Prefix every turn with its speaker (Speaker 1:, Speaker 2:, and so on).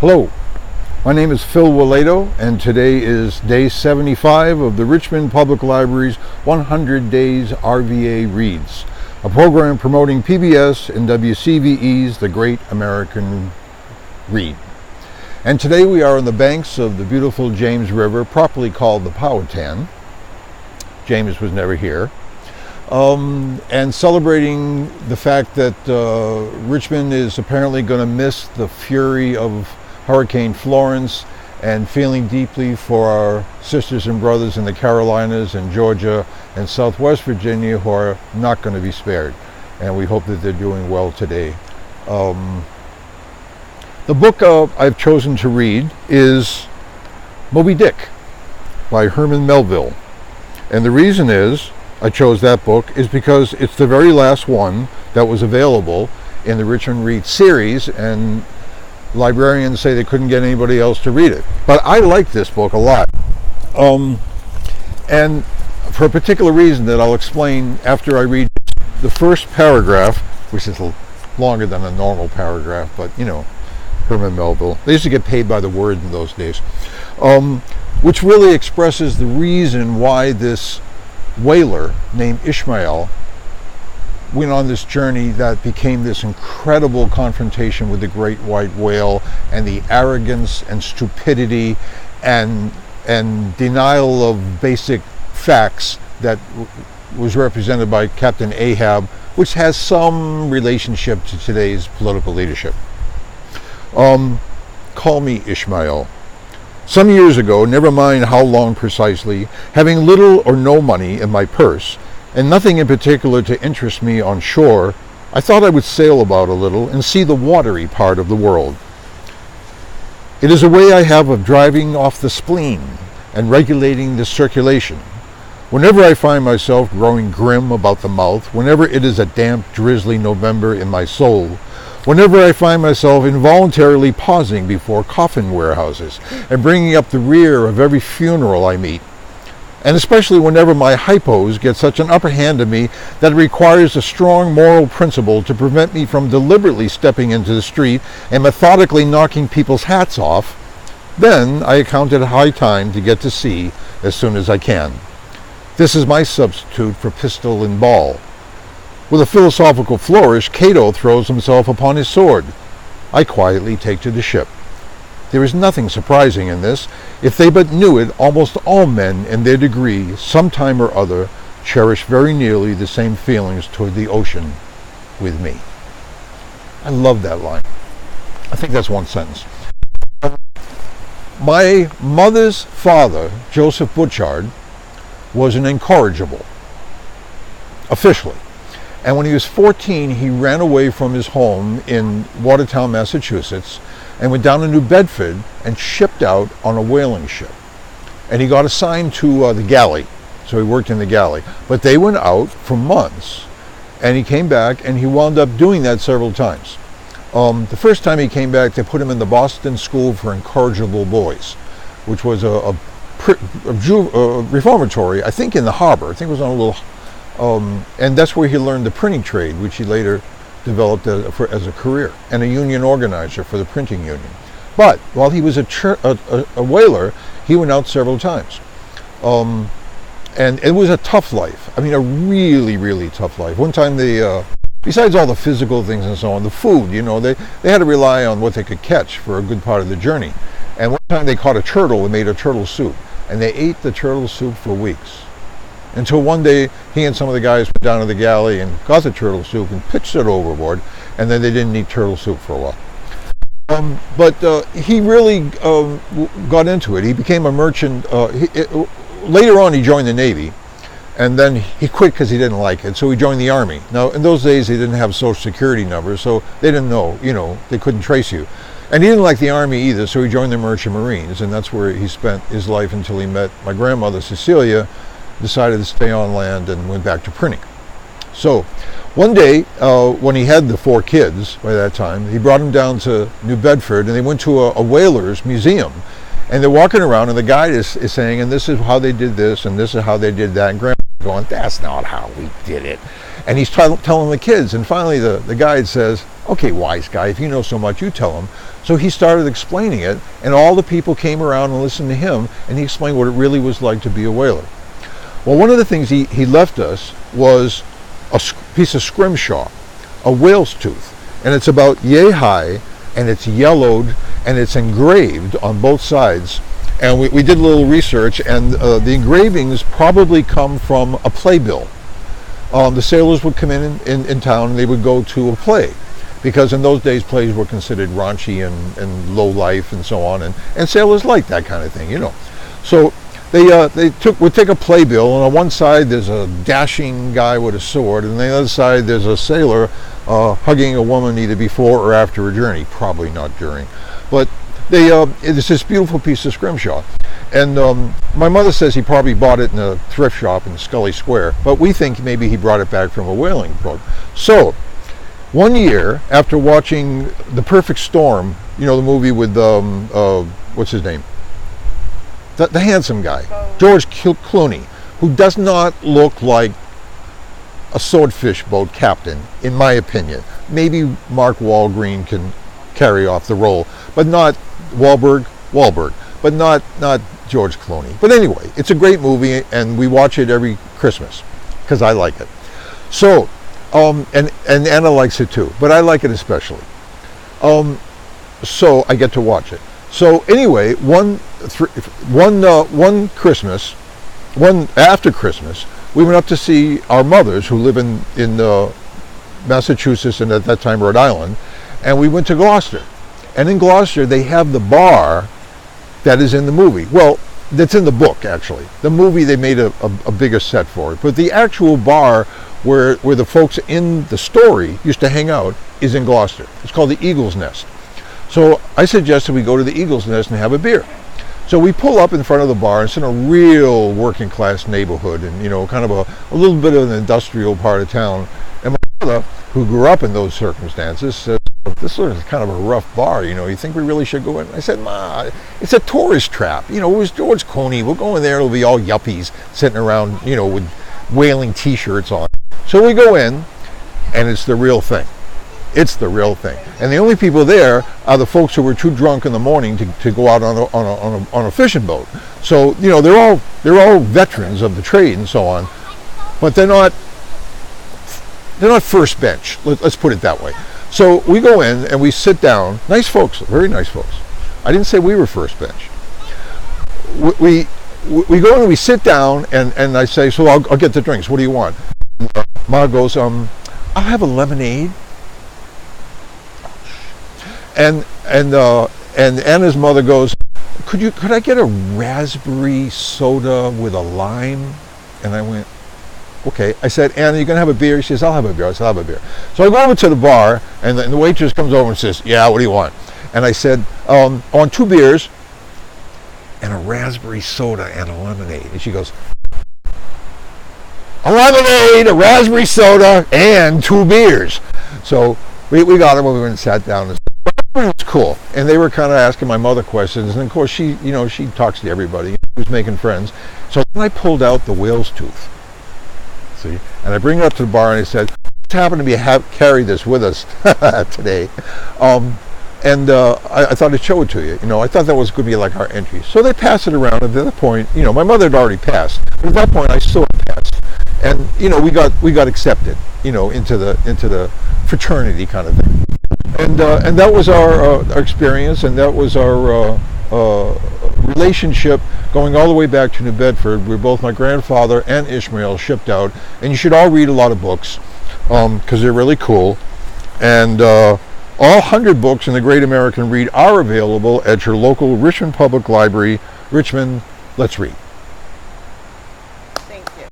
Speaker 1: Hello, my name is Phil Waledo, and today is day 75 of the Richmond Public Library's 100 Days RVA Reads, a program promoting PBS and WCVE's The Great American Read. And today we are on the banks of the beautiful James River, properly called the Powhatan. James was never here. And celebrating the fact that Richmond is apparently going to miss the fury of Hurricane Florence, and feeling deeply for our sisters and brothers in the Carolinas and Georgia and Southwest Virginia who are not going to be spared. And we hope that they're doing well today. The book I've chosen to read is Moby Dick by Herman Melville. And the reason is I chose that book is because it's the very last one that was available in the Richmond Read series, and librarians say they couldn't get anybody else to read it. But I like this book a lot. And for a particular reason that I'll explain after I read the first paragraph, which is longer than a normal paragraph, but you know, Herman Melville. They used to get paid by the word in those days. Which really expresses the reason why this whaler named Ishmael went on this journey that became this incredible confrontation with the great white whale, and the arrogance and stupidity and denial of basic facts that was represented by Captain Ahab, which has some relationship to today's political leadership. Call me Ishmael. Some years ago, never mind how long precisely, having little or no money in my purse, and nothing in particular to interest me on shore, I thought I would sail about a little and see the watery part of the world. It is a way I have of driving off the spleen and regulating the circulation. Whenever I find myself growing grim about the mouth, whenever it is a damp, drizzly November in my soul, whenever I find myself involuntarily pausing before coffin warehouses and bringing up the rear of every funeral I meet, and especially whenever my hypos get such an upper hand of me that it requires a strong moral principle to prevent me from deliberately stepping into the street and methodically knocking people's hats off, then I account it high time to get to sea as soon as I can. This is my substitute for pistol and ball. With a philosophical flourish, Cato throws himself upon his sword. I quietly take to the ship. There is nothing surprising in this. If they but knew it, almost all men in their degree, sometime or other, cherish very nearly the same feelings toward the ocean with me. I love that line. I think that's one sentence. My mother's father, Joseph Butchard, was an incorrigible, officially. And when he was 14, he ran away from his home in Watertown, Massachusetts, and went down to New Bedford and shipped out on a whaling ship. And he got assigned to the galley, so he worked in the galley. But they went out for months, and he came back, and he wound up doing that several times. The first time he came back, they put him in the Boston School for Incorrigible Boys, which was a reformatory, I think in the harbor. I think it was on a little, and that's where he learned the printing trade, which he later developed as a career, and a union organizer for the printing union. But while he was a whaler, he went out several times. And it was a tough life. I mean, a really, really tough life. One time they, besides all the physical things and so on, the food, you know, they had to rely on what they could catch for a good part of the journey. And one time they caught a turtle and made a turtle soup. And they ate the turtle soup for weeks. Until one day, he and some of the guys went down to the galley and got the turtle soup and pitched it overboard, and then they didn't eat turtle soup for a while. But he really got into it. He became a merchant. Later on, he joined the Navy, and then he quit because he didn't like it, so he joined the Army. Now, in those days, they didn't have Social Security numbers, so they didn't know, you know, they couldn't trace you. And he didn't like the Army either, so he joined the Merchant Marines, and that's where he spent his life until he met my grandmother, Cecilia, decided to stay on land and went back to printing. So one day, when he had the 4 kids by that time, he brought them down to New Bedford, and they went to a whalers museum. And they're walking around, and the guide is saying, and this is how they did this, and this is how they did that. And Grandma's going, that's not how we did it. And he's telling the kids, and finally the guide says, Okay, wise guy, if you know so much, you tell him. So he started explaining it, and all the people came around and listened to him, and he explained what it really was like to be a whaler. Well, one of the things he left us was a piece of scrimshaw, a whale's tooth, and it's about yay high, and it's yellowed, and it's engraved on both sides. And we did a little research, and the engravings probably come from a playbill. The sailors would come in town, and they would go to a play, because in those days plays were considered raunchy and low life and so on, and sailors liked that kind of thing, you know. So they would take a playbill, and on one side there's a dashing guy with a sword, and on the other side there's a sailor hugging a woman either before or after a journey, probably not during, but it's this beautiful piece of scrimshaw. And my mother says he probably bought it in a thrift shop in Scully Square, but we think maybe he brought it back from a whaling boat. So one year, after watching The Perfect Storm, you know, the movie with what's his name, the handsome guy, George Clooney, who does not look like a swordfish boat captain, in my opinion. Maybe Mark Wahlgreen can carry off the role, but not Wahlberg, but not George Clooney. But anyway, it's a great movie, and we watch it every Christmas because I like it. So, and Anna likes it too, but I like it especially. So I get to watch it. So anyway, one Christmas, after Christmas, we went up to see our mothers who live in Massachusetts and at that time Rhode Island, and we went to Gloucester. And in Gloucester, they have the bar that is in the movie. Well, that's in the book, actually. The movie, they made a bigger set for it. But the actual bar where the folks in the story used to hang out is in Gloucester. It's called the Eagle's Nest. So I suggested we go to the Eagle's Nest and have a beer. So we pull up in front of the bar. It's in a real working class neighborhood, and, you know, kind of a little bit of an industrial part of town. And my mother, who grew up in those circumstances, said, "This is kind of a rough bar, you know, you think we really should go in?" I said, "Ma, it's a tourist trap. You know, it was George Clooney. We'll go in there, it'll be all yuppies sitting around, you know, with whaling t-shirts on." So we go in, and it's the real thing. It's the real thing. And the only people there are the folks who were too drunk in the morning to go out on a fishing boat. So, you know, they're all veterans of the trade and so on, but they're not first bench. Let's put it that way. So we go in and we sit down. Nice folks, very nice folks. I didn't say we were first bench. We go in and we sit down, and I say, "So I'll get the drinks. What do you want?" Ma goes, "I'll have a lemonade." And Anna's mother goes, "Could I get a raspberry soda with a lime?" And I went, "Okay." I said, "Anna, you gonna have a beer?" She says, "I'll have a beer." I said, "I'll have a beer." So I go over to the bar, and the waitress comes over and says, "Yeah, what do you want?" And I said, "I want 2 beers and a raspberry soda and a lemonade." And she goes, "A lemonade, a raspberry soda, and 2 beers." So we got them when we went and sat down. And it was cool. And they were kind of asking my mother questions. And of course, she talks to everybody. She was making friends. So then I pulled out the whale's tooth. See? And I bring it up to the bar, and I said, "Just happen to carry this with us today." I thought I'd show it to you. You know, I thought that was going to be like our entry. So they pass it around. At that point, you know, my mother had already passed. But at that point, I still had passed. And, you know, we got accepted, you know, into the fraternity kind of thing. And that was our experience, and that was our relationship going all the way back to New Bedford, where both my grandfather and Ishmael shipped out. And you should all read a lot of books because they're really cool. And all 100 books in the Great American Read are available at your local Richmond Public Library. Richmond, let's read.